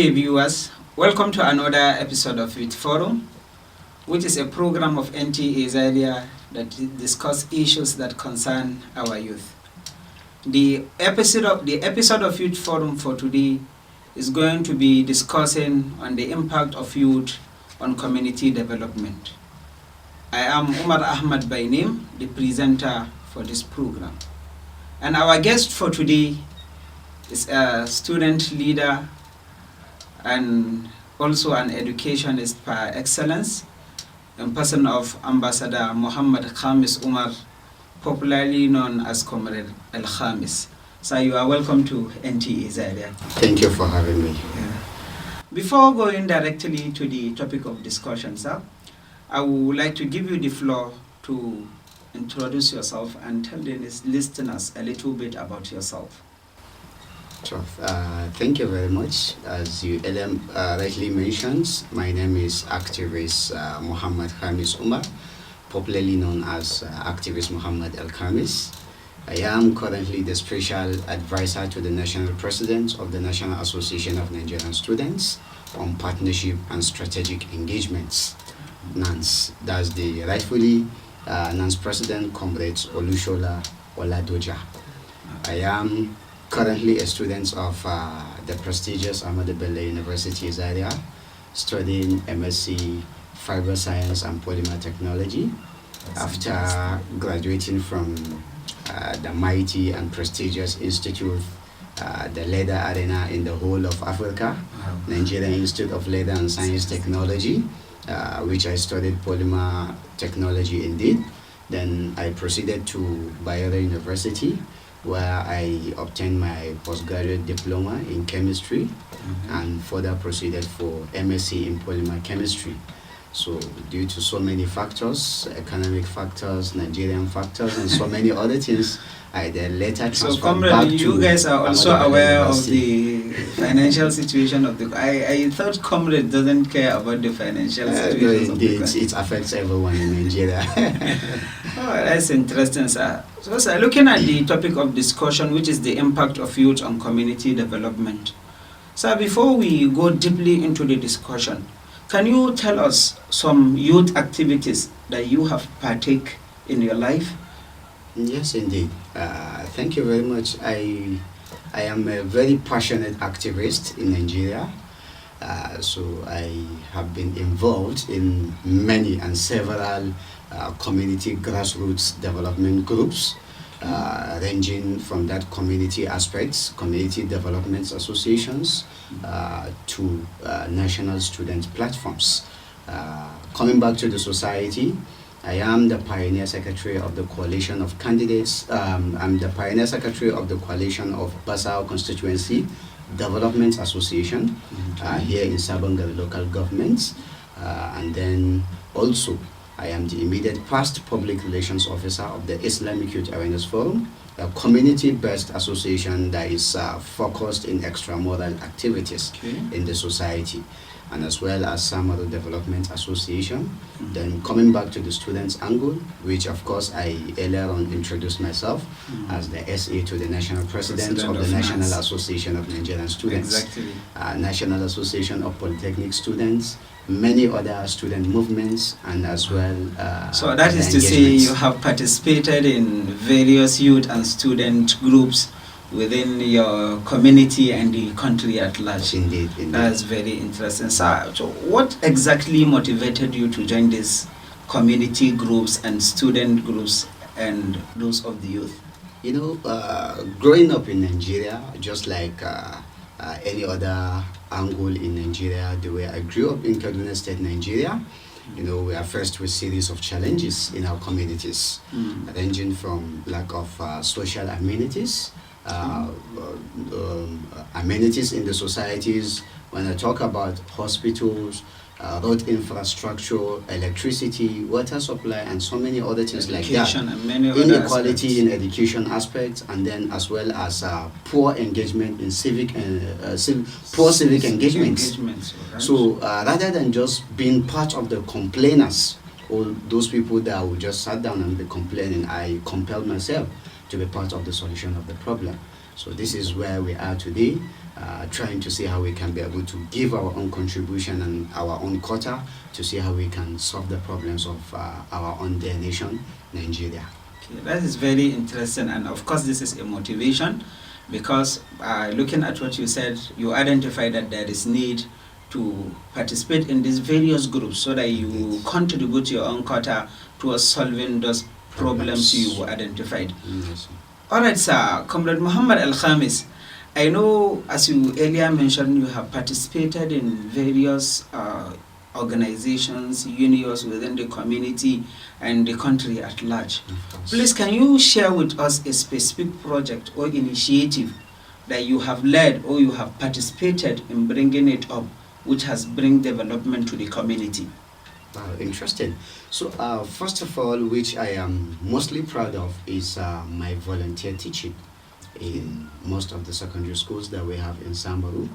Okay, viewers, welcome to another episode of Youth Forum, which is a program of NTA Zaria that discuss issues that concern our youth. The episode of Youth Forum for today is going to be discussing on the impact of youth on community development. I am Umar Ahmad by name, the presenter for this program. And our guest for today is a student leader and also an educationist par excellence, in person of Ambassador El-khamis Umar, popularly known as Comr El-khamis. So you are welcome to NTA Zaria. Thank you for having me. Yeah. Before going directly to the topic of discussion, sir, I would like to give you the floor to introduce yourself and tell the listeners a little bit about yourself. Sure. Thank you very much. As you rightly mentioned, my name is activist El-khamis Umar, popularly known as activist Muhammad El-khamis. I am currently the special advisor to the National President of the National Association of Nigerian Students on Partnership and Strategic Engagements, NANS. That's the rightfully NANS President, Comrade Olushola Oladoja. I am currently a student of the prestigious Ahmadu Bello University Zaria, studying MSc Fiber Science and Polymer Technology. After graduating from the mighty and prestigious institute, the Leather Arena in the whole of Africa, Nigerian Institute of Leather and Science Technology, which I studied polymer technology indeed. Then I proceeded to Bayero University, where I obtained my postgraduate diploma in chemistry and further proceeded for MSc in polymer chemistry. So due to so many factors, economic factors, Nigerian factors, and so many other things, I then later transferred back to you guys are also aware of the financial situation of the... I thought Comrade doesn't care about the financial situation of the country. It affects everyone in Nigeria. Oh, that's interesting, sir. So, sir, looking at the topic of discussion, which is the impact of youth on community development. Sir, before we go deeply into the discussion, can you tell us some youth activities that you have partake in your life? Yes, indeed. Thank you very much. I am a very passionate activist in Nigeria. So I have been involved in many and several community grassroots development groups, ranging from that community aspects, community development associations, to national student platforms. Coming back to the society, I am the Pioneer Secretary of the Coalition of Candidates. I'm the Pioneer Secretary of the Coalition of Basao Constituency Development Association here in Sabangari local government. And then also, I am the immediate past public relations officer of the Islamic Youth Awareness Forum, a community-based association that is focused in extramural activities in the society, and as well as some other development association. Then coming back to the students angle, which of course I earlier on introduced myself as the SA to the National President of the National Association of Nigerian Students, National Association of Polytechnic Students, many other student movements, and as well so that is to say you have participated in various youth and student groups within your community and the country at large. Indeed. That's very interesting. So what exactly motivated you to join these community groups and student groups and those of the youth? You know, growing up in Nigeria, just like any other angle in Nigeria, the way I grew up in Kaduna State, Nigeria, you know, we are faced with series of challenges in our communities, ranging from lack of social amenities, amenities in the societies. When I talk about hospitals, road infrastructure, electricity, water supply, and so many other things education like that. And many other inequality aspects. In education aspects, and then as well as poor engagement in civic engagements. Right. So rather than just being part of the complainers, or those people that will just sit down and be complaining, I compelled myself to be part of the solution of the problem. So this is where we are today, trying to see how we can be able to give our own contribution and our own quota to see how we can solve the problems of our own dear nation, Nigeria. Okay, that is very interesting, and of course this is a motivation, because looking at what you said, you identify that there is need to participate in these various groups so that you contribute your own quota towards solving those problems you identified. Yes. All right, sir. Comrade Muhammad El-khamis, I know, as you earlier mentioned, you have participated in various organizations, unions within the community and the country at large. Please, can you share with us a specific project or initiative that you have led or you have participated in bringing it up, which has bring development to the community? Interesting. So first of all, which I am mostly proud of, is my volunteer teaching in most of the secondary schools that we have in Samaru,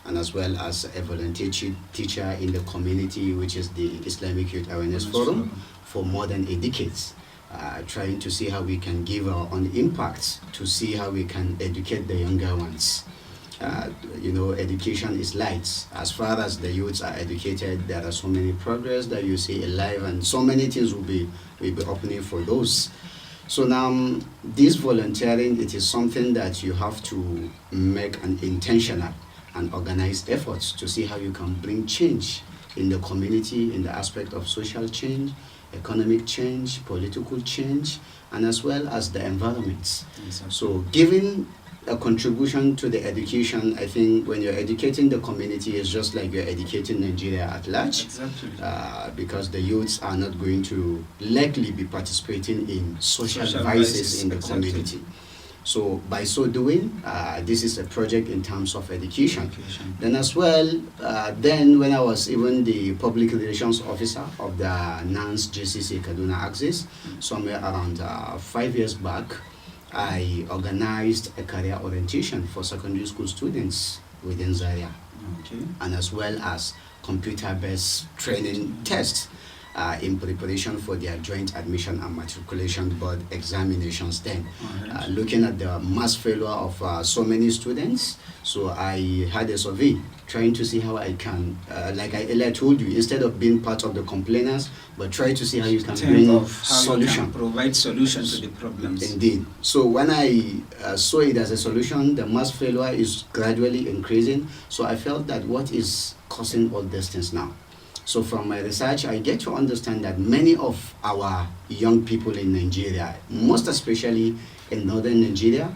and as well as a volunteer teacher in the community, which is the Islamic Youth Awareness Forum, for more than a decade. Trying to see how we can give our own impact, to see how we can educate the younger ones. Education is light. As far as the youths are educated, there are so many progress that you see alive, and so many things will be opening for those. So now, this volunteering, it is something that you have to make an intentional and organized efforts to see how you can bring change in the community, in the aspect of social change, economic change, political change, and as well as the environment. Yes, so giving a contribution to the education, I think when you're educating the community, it's just like you're educating Nigeria at large. Exactly. Because the youths are not going to likely be participating in social vices in the community. So by so doing, this is a project in terms of education. Then as well, then when I was even the public relations officer of the NANS JCC Kaduna Axis, somewhere around 5 years back, I organized a career orientation for secondary school students within Zaria, and as well as computer-based training tests in preparation for their joint admission and matriculation board examinations then. Looking at the mass failure of so many students, so I had a survey trying to see how I can, like I earlier told you, instead of being part of the complainants, but try to see how you can bring solution. Provide solution to the problems. Indeed. So when I saw it as a solution, the mass failure is gradually increasing. So I felt that what is causing all these things now? So from my research, I get to understand that many of our young people in Nigeria, most especially in northern Nigeria,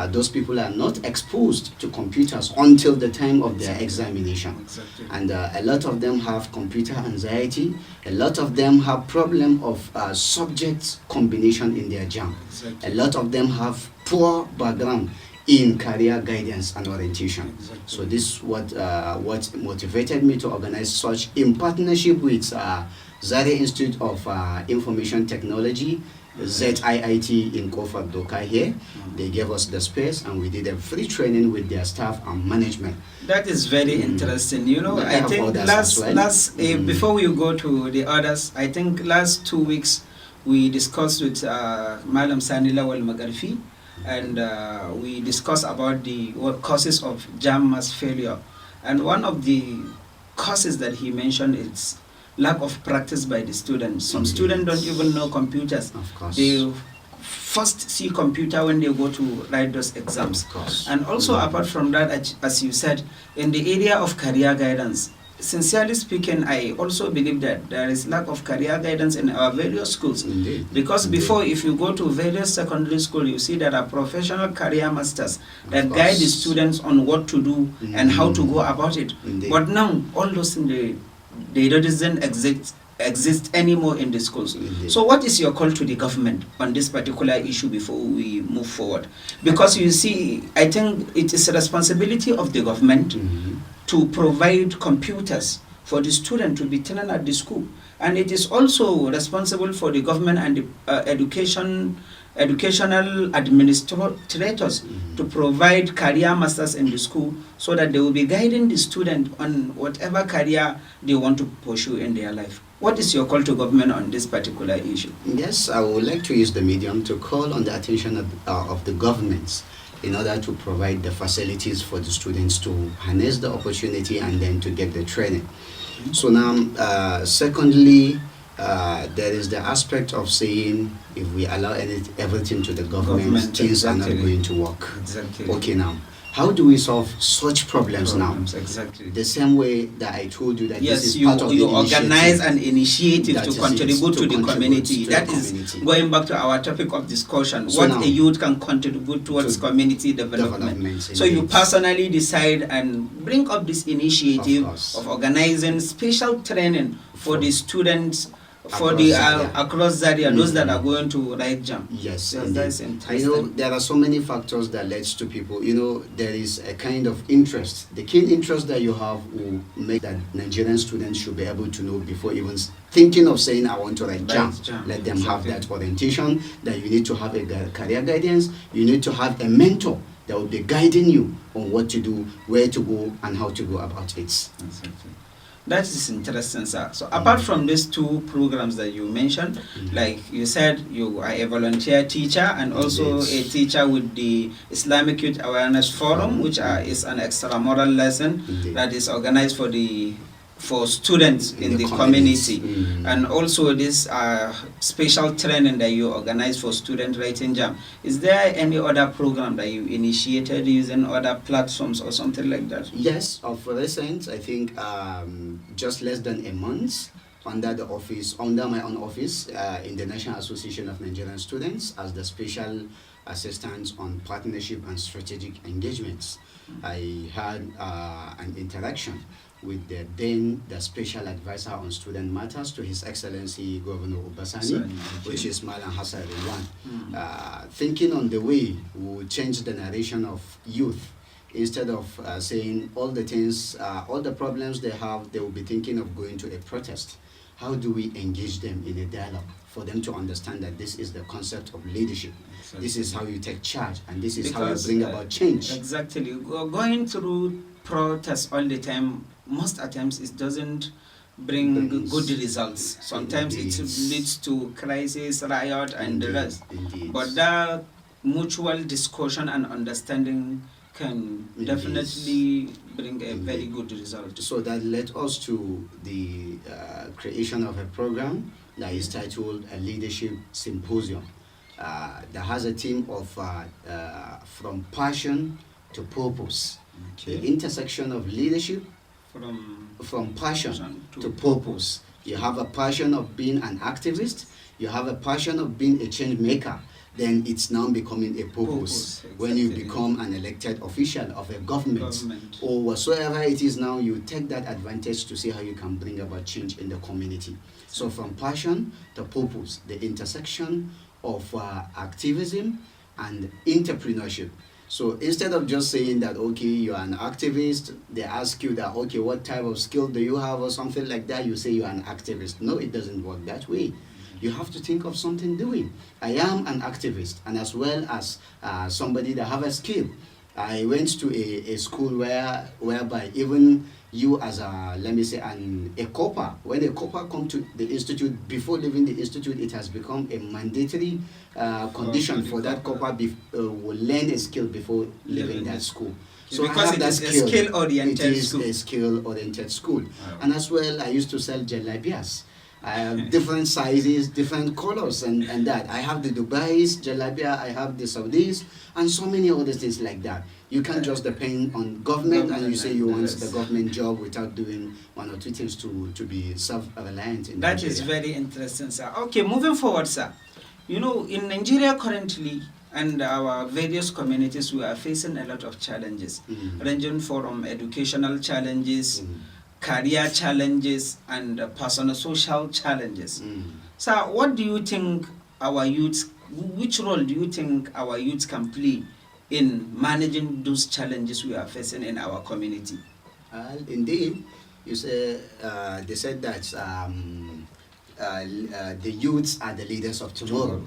those people are not exposed to computers until the time of their examination. Exactly. And a lot of them have computer anxiety. A lot of them have problem of subject combination in their JAM. Exactly. A lot of them have poor background in career guidance and orientation. Exactly. So this is what motivated me to organize such in partnership with Zaria Institute of Information Technology, ZIIT in Kofar Doka here. They gave us the space and we did a free training with their staff and management. That is very interesting. You know, I think before we go to the others, I think last 2 weeks we discussed with Malam Sani Lawal Magarfi, and we discussed about the causes of JAM mass failure. And one of the causes that he mentioned is lack of practice by the students. Some students don't even know computers. Of course. They first see computer when they go to write those exams. Of course. And also apart from that, as you said, in the area of career guidance, sincerely speaking, I also believe that there is lack of career guidance in our various schools. Indeed. Because before, if you go to various secondary schools, you see there are professional career masters that guide the students on what to do and how to go about it. Indeed. But now, all those things, they doesn't exist anymore in the schools. Indeed. So what is your call to the government on this particular issue before we move forward? Because you see, I think it is a responsibility of the government to provide computers for the student to be trained at the school. And it is also responsible for the government and the education educational administrators to provide career masters in the school so that they will be guiding the student on whatever career they want to pursue in their life. What is your call to government on this particular issue? Yes, I would like to use the medium to call on the attention of the governments in order to provide the facilities for the students to harness the opportunity and then to get the training. So now, secondly, there is the aspect of saying if we allow everything to the government, things are not going to work. Exactly. Okay, now, how do we solve such problems now? Exactly. The same way that I told you that yes, this is part of you the organize an initiative to contribute to the community. To that the is community. going back to our topic of discussion. So what now, a youth can contribute towards community development. So you personally decide and bring up this initiative of organizing special training for the students for the across Zaria, those that are going to write jam. Yes, that's interesting. I know there are so many factors that leads to people. You know, there is a kind of interest. The keen interest that you have will make that Nigerian students should be able to know before even thinking of saying I want to write jam. Let them have that orientation. That you need to have a career guidance. You need to have a mentor that will be guiding you on what to do, where to go, and how to go about it. Exactly. That is interesting, sir. So apart from these two programs that you mentioned, like you said, you are a volunteer teacher and also a teacher with the Islamic Youth Awareness Forum, which is an extramural lesson that is organized for students in the community. And also this special training that you organize for student writing jam. Is there any other program that you initiated using other platforms or something like that? Yes, for recent, I think just less than a month under my own office in the National Association of Nigerian Students as the special assistant on partnership and strategic engagements. I had an interaction with the special advisor on student matters to His Excellency Governor Obasani, which is Malam Hassan Rilwan, thinking on the way we will change the narration of youth. Instead of saying all the things, all the problems they have, they will be thinking of going to a protest. How do we engage them in a dialogue for them to understand that this is the concept of leadership? Exactly. This is how you take charge, and this is how you bring about change. Exactly. Going through protests all the time, most attempts it doesn't bring good results. Sometimes it leads to crisis, riot, and the rest. But that mutual discussion and understanding can definitely bring a very good result. So that led us to the creation of a program that is titled a Leadership Symposium that has a theme of from passion to purpose. The intersection of leadership from passion to purpose. You have a passion of being an activist, you have a passion of being a change maker, then it's now becoming a purpose. Exactly. When you become an elected official of a government or whatsoever it is now, you take that advantage to see how you can bring about change in the community. So from passion to purpose, the intersection of activism and entrepreneurship. So instead of just saying that, okay, you are an activist, they ask you that, okay, what type of skill do you have or something like that, you say you are an activist. No, it doesn't work that way. You have to think of something doing. I am an activist, and as well as somebody that have a skill. I went to a school whereby even you as a, let me say, a copper, when a copper come to the institute, before leaving the institute, it has become a mandatory condition for that copper will learn a skill before leaving that school. So because it is a skill-oriented school. It is a skill-oriented school. And as well, I used to sell jalabias. I have different sizes, different colors, and that. I have the Dubai's jalabia, I have the Saudis, and so many other things like that. You can't just depend on government and you say you want the government job without doing one or two things to be self-reliant in That is very interesting, sir. Okay, moving forward, sir. You know, in Nigeria currently, and our various communities, we are facing a lot of challenges, ranging from educational challenges, career challenges, and personal social challenges. So what do you think our youth, which role do you think our youth can play in managing those challenges we are facing in our community? Indeed, you say, they said that the youths are the leaders of tomorrow.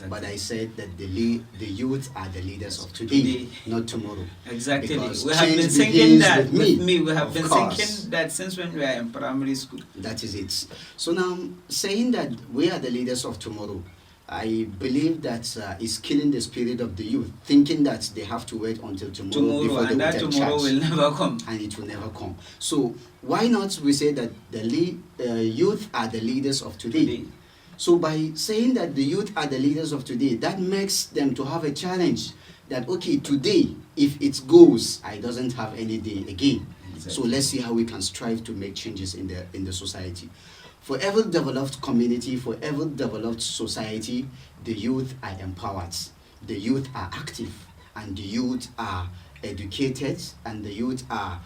But I said that the youth are the leaders of today, not tomorrow. Exactly. Because We have been change thinking begins that with me. We have Of been course. thinking that since when we were in primary school. That is it. So now, saying that we are the leaders of tomorrow, I believe that is killing the spirit of the youth, thinking that they have to wait until tomorrow before they and will that take tomorrow charge. will never come. And it will never come. So why not we say that the youth are the leaders of today? So by saying that the youth are the leaders of today, that makes them to have a challenge that, okay, today, if it goes, I doesn't have any day again. Exactly. So let's see how we can strive to make changes in the society. For every developed community, for every developed society, the youth are empowered, the youth are active, and the youth are educated, and the youth are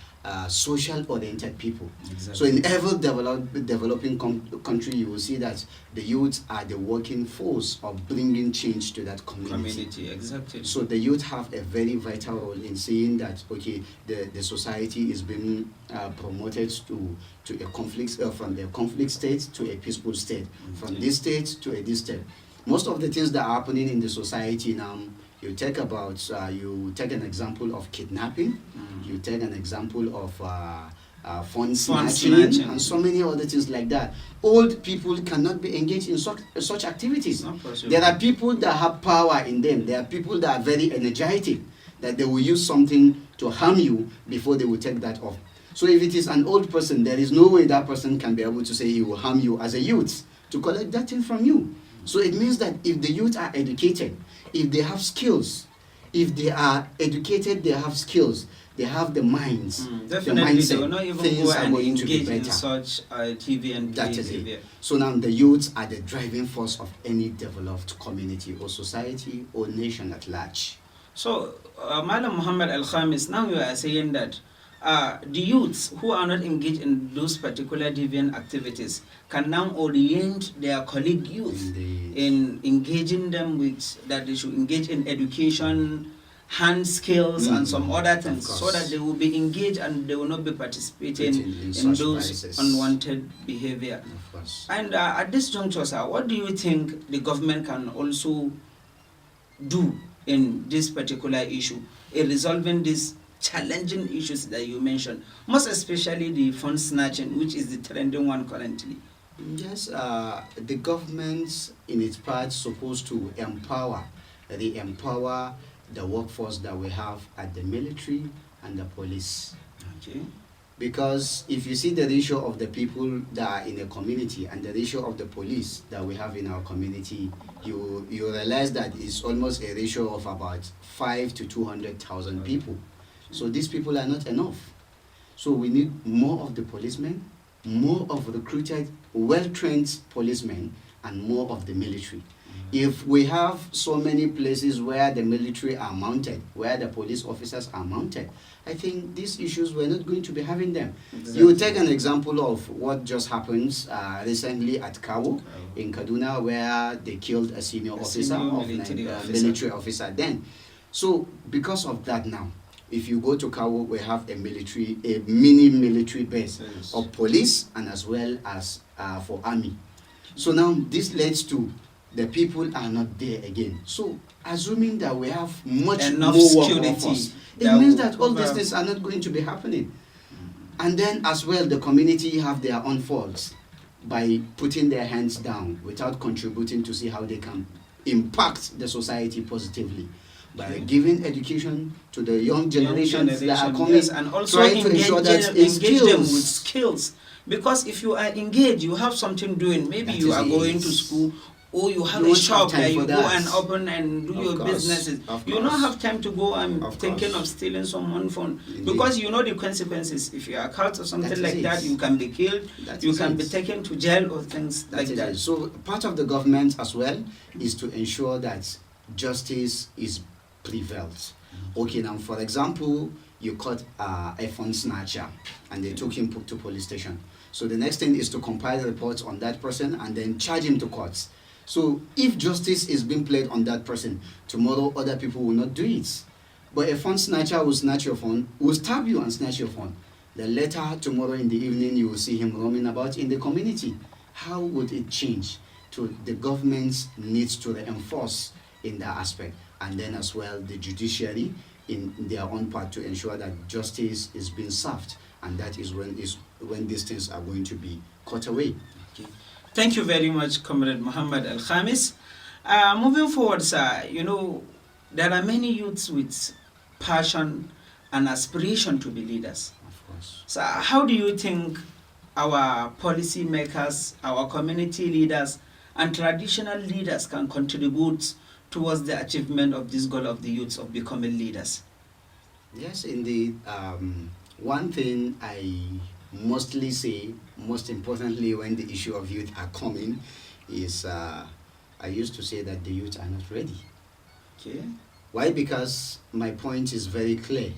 social-oriented people. Exactly. So in every developing country, you will see that the youth are the working force of bringing change to that community. Exactly. So the youth have a very vital role in saying that, okay, the society is being promoted to a conflict, from a conflict state to a peaceful state, from this state to this state. Most of the things that are happening in the society now, you take an example of kidnapping, you take an example of phone snatching, and so many other things like that. Old people cannot be engaged in such activities. There are people that have power in them. There are people that are very energetic, that they will use something to harm you before they will take that off. So if it is an old person, there is no way that person can be able to say he will harm you as a youth to collect that thing from you. So it means that if the youth are educated, if they have skills, if they are educated, they have skills, they have the minds, definitely, the mindset, they will not even things go are and going to be engage better. in such TV and that is behavior. it. So now the youths are the driving force of any developed community or society or nation at large. So, Madam Muhammad El-khamis, now you are saying that the youths who are not engaged in those particular deviant activities can now orient their colleague youth in engaging them with that they should engage in education, hand skills, and some other things, so that they will be engaged and they will not be participating in those vices, unwanted behavior. Of course. And at this juncture, sir, what do you think the government can also do in this particular issue, in resolving these challenging issues that you mentioned, most especially the phone snatching, which is the trending one currently? Yes, the government in its part supposed to empower the workforce that we have at the military and the police. Okay. Because if you see the ratio of the people that are in a community and the ratio of the police that we have in our community, you realize that it's almost a ratio of about 5 to 200,000 people. So these people are not enough. So we need more of the policemen, more of recruited, well-trained policemen, and more of the military. If we have so many places where the military are mounted, where the police officers are mounted, I think these issues we're not going to be having them. Exactly. You take an example of what just happened recently at Kawo in Kaduna, where they killed a senior military officer then. So because of that now, if you go to Kawo, we have a mini military base of police and as well as for army. So now this leads to the people are not there again. So assuming that we have much more workforce, it means that all these things are not going to be happening. And then as well, the community have their own faults by putting their hands down without contributing to see how they can impact the society positively. By giving education to the young generations that are coming, yes, and also trying to ensure that engage them with skills. Because if you are engaged, you have something doing. Maybe you are going to school, or you have a shop that you go and open and do your businesses. You don't have time to go and thinking of stealing someone's phone. Because you know the consequences. If you are caught or something like that, you can be killed, you can be taken to jail or things like that. So part of the government as well is to ensure that justice is prevailed. Okay, now for example, you caught a phone snatcher and they took him to police station. So the next thing is to compile reports on that person and then charge him to courts. So if justice is being played on that person, tomorrow other people will not do it. But a phone snatcher will snatch your phone, will stab you and snatch your phone. Then later, tomorrow in the evening, you will see him roaming about in the community. How would it change? to the government needs to reinforce in that aspect, and then as well the judiciary in their own part to ensure that justice is being served, and that is when these things are going to be cut away. Okay. Thank you very much, Comrade Muhammad El-khamis. Moving forward, sir, there are many youths with passion and aspiration to be leaders. Of course. So how do you think our policy makers, our community leaders, and traditional leaders can contribute towards the achievement of this goal of the youths of becoming leaders? Yes, indeed. One thing I mostly say, most importantly, when the issue of youth are coming, is I used to say that the youth are not ready. Okay. Why? Because my point is very clear.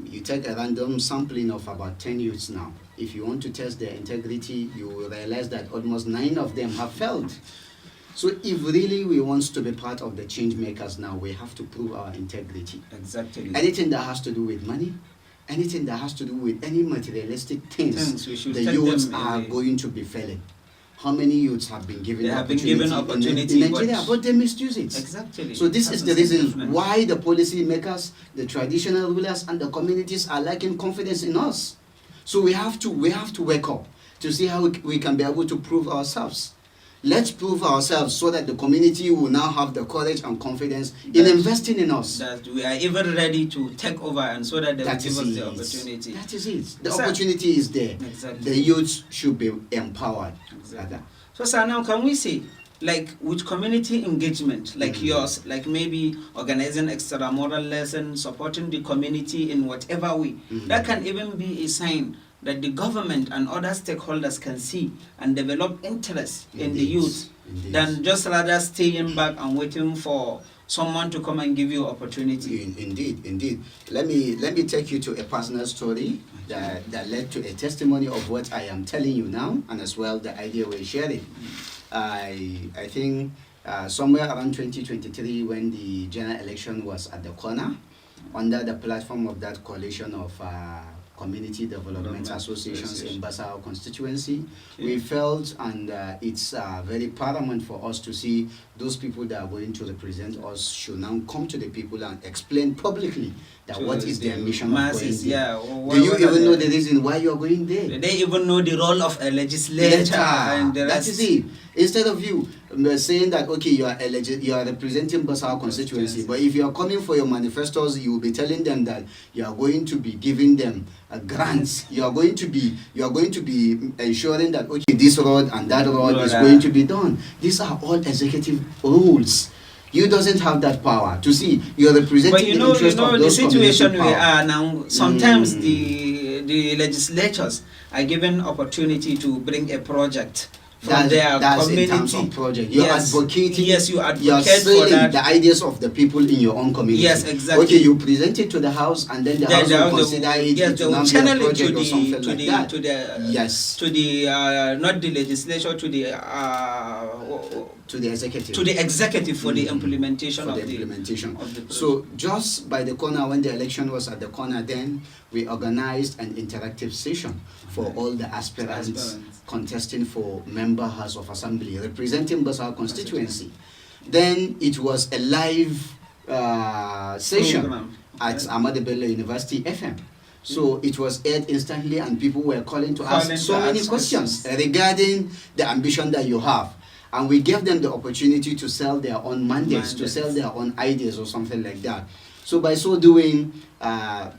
You take a random sampling of about 10 youths now. If you want to test their integrity, you will realize that almost 9 of them have failed. So if really we want to be part of the change makers now, we have to prove our integrity. Exactly. Anything that has to do with money, anything that has to do with any materialistic things, the take youths them are away. going to be failing. How many youths have been given opportunity opportunity in Nigeria, but they misuse it? Exactly. So this is the reason why the policy makers, the traditional rulers, and the communities are lacking confidence in us. So we have to wake up to see how we can be able to prove ourselves. Let's prove ourselves so that the community will now have the courage and confidence in investing in us. That we are even ready to take over, and so that they will give us the opportunity. That is it. The opportunity is there. Exactly. The youth should be empowered. Exactly. So, sir, now can we say, like with community engagement, like yours, like maybe organizing extramural lessons, supporting the community in whatever way, that can even be a sign that the government and other stakeholders can see and develop interest in the youth, than just rather staying back and waiting for someone to come and give you opportunity. Indeed. Let me take you to a personal story that led to a testimony of what I am telling you now, and as well the idea we're sharing. I think somewhere around 2023, when the general election was at the corner, under the platform of that coalition of community development associations in Basao constituency, we felt, and it's very paramount for us to see those people that are going to represent us should now come to the people and explain publicly that what is their mission of going there. Do you even know the reason why you are going there? Do they even know the role of a legislator? And the rest? That is it. Instead of you saying that, okay, you are representing Basao constituency, but if you are coming for your manifestos, you will be telling them that you are going to be giving them grants. You are going to be ensuring that, okay, this road and that road is going to be done. These are all executive rules. You doesn't have that power to see you're representing the interest of those the situation we power. are now. Sometimes the legislatures are given opportunity to bring a project from their community. In terms of project. You're advocating. Yes, you advocate you're for that. the ideas of the people in your own community. Yes, exactly. Okay, you present it to the house, and then the house will consider it. Yes, they will channel it to the not the legislature, to the executive. To the executive for the implementation of the project. So just by the corner, when the election was at the corner, then we organized an interactive session for all the aspirants contesting for member House of Assembly representing Basao constituency. Then it was a live session at Ahmadu Bello University FM. So it was aired instantly, and people were calling to ask so many questions regarding the ambition that you have. And we gave them the opportunity to sell their own mandates, to sell their own ideas or something like that. So by so doing,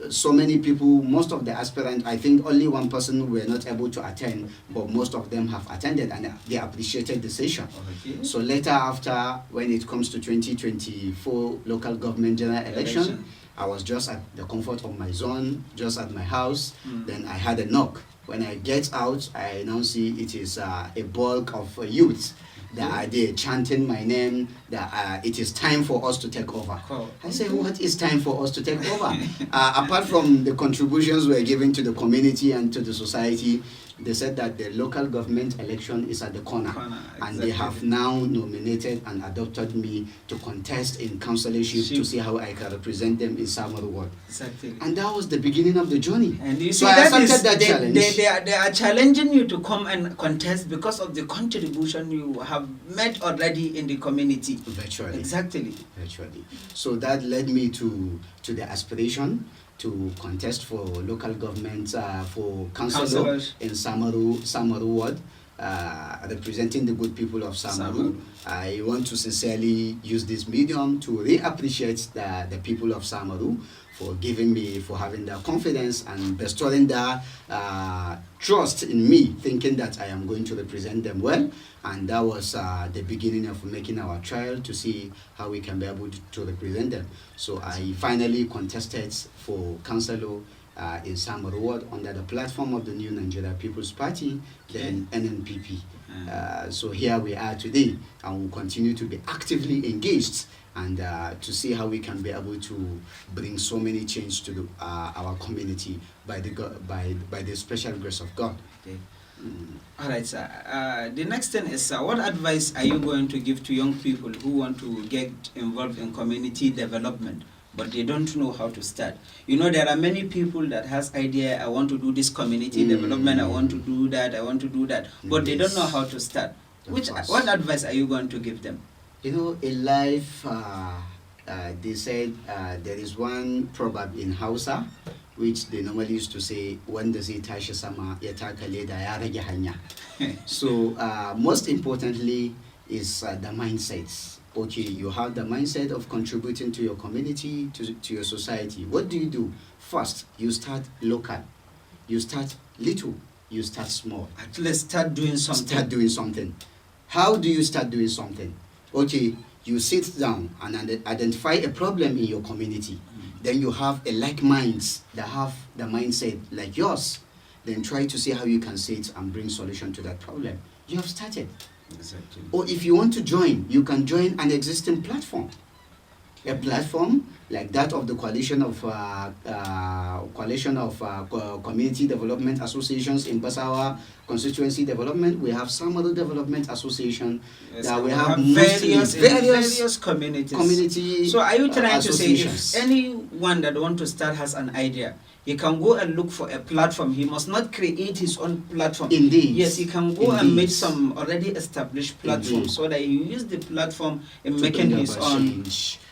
so many people, most of the aspirants, I think only one person were not able to attend, but most of them have attended, and they appreciated the session. Okay. So later, after, when it comes to 2024 local government general election, I was just at the comfort of my zone, just at my house. Then I had a knock. When I get out, I now see it is a bulk of youth that are there chanting my name, that it is time for us to take over. I say, what is time for us to take over? Apart from the contributions we're giving to the community and to the society, They said that the local government election is at the corner, and they have now nominated and adopted me to contest in councillorship to see how I can represent them in Samaru Ward. Exactly. And that was the beginning of the journey. And you see, so I accepted that they, challenge. They are challenging you to come and contest because of the contribution you have made already in the community. Virtually. Exactly. Virtually. So that led me to the aspiration to contest for local government, for councillor in Samaru Ward, representing the good people of Samaru. I want to sincerely use this medium to reappreciate the people of Samaru for giving me, for having their confidence and bestowing their trust in me, thinking that I am going to represent them well. And that was the beginning of making our trial to see how we can be able to represent them. So I finally contested for councillor in Samaru Ward under the platform of the New Nigeria People's Party, then NNPP. So here we are today, and we'll continue to be actively engaged and to see how we can be able to bring so many change to our community by the special grace of God. Okay. All right, sir. The next thing is, what advice are you going to give to young people who want to get involved in community development, but they don't know how to start? You know, there are many people that has idea, I want to do this community development, I want to do that, but they don't know how to start. What advice are you going to give them? You know, in life, they said there is one proverb in Hausa, which they normally used to say, wanda zai tashi sama ya taka leda ya rage hanya. So most importantly is the mindset. Okay, you have the mindset of contributing to your community, to your society. What do? First, you start local. You start little. You start small. At least start doing something. Start doing something. How do you start doing something? Okay, you sit down and identify a problem in your community. Then you have a like minds that have the mindset like yours. Then try to see how you can sit and bring solution to that problem. You have started. Exactly. Or if you want to join, you can join an existing platform. A platform like that of the coalition of community development associations in Basawa constituency development. We have Samaru Development Association. Yes, we have various communities. So are you trying to say if anyone that want to start has an idea, he can go and look for a platform? He must not create his own platform. Indeed. Yes, he can go and make some already established platform so that he use the platform in making his own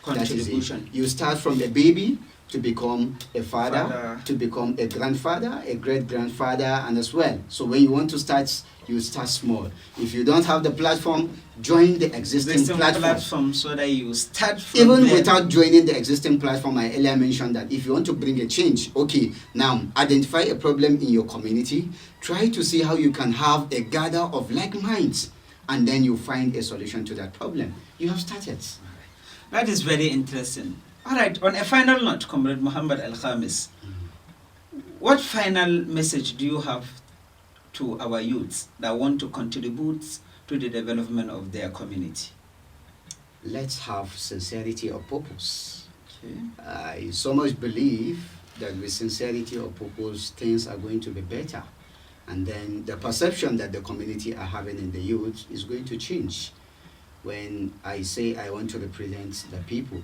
contribution. You start from a baby to become a father, to become a grandfather, a great-grandfather, and as well. So when you want to start, you start small. If you don't have the platform, join the existing platform so that you start from even there. Without joining the existing platform. I earlier mentioned that if you want to bring a change, okay, now identify a problem in your community, try to see how you can have a gather of like minds, and then you find a solution to that problem. You have started. That is very interesting. All right, on a final note, Comrade Muhammad El-khamis, what final message do you have to our youths that want to contribute to the development of their community? Let's have sincerity of purpose. Okay. I so much believe that with sincerity of purpose, things are going to be better. And then the perception that the community are having in the youth is going to change. When I say I want to represent the people,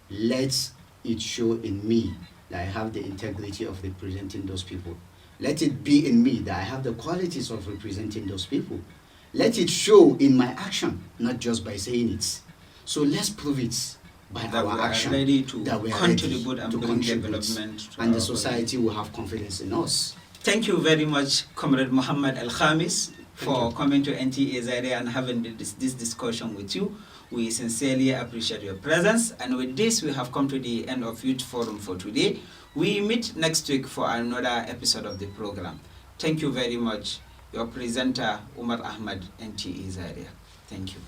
let it show in me that I have the integrity of representing those people. Let it be in me that I have the qualities of representing those people. Let it show in my action, not just by saying it. So let's prove it by our action that we are contribute and bring development to and the society will have confidence in us. Thank you very much, Comrade Muhammad El-khamis, for coming to NTA Zaire and having this discussion with you. We sincerely appreciate your presence. And with this, we have come to the end of Youth Forum for today. We meet next week for another episode of the program. Thank you very much. Your presenter, Umar Ahmad, NTA Zaire. Thank you.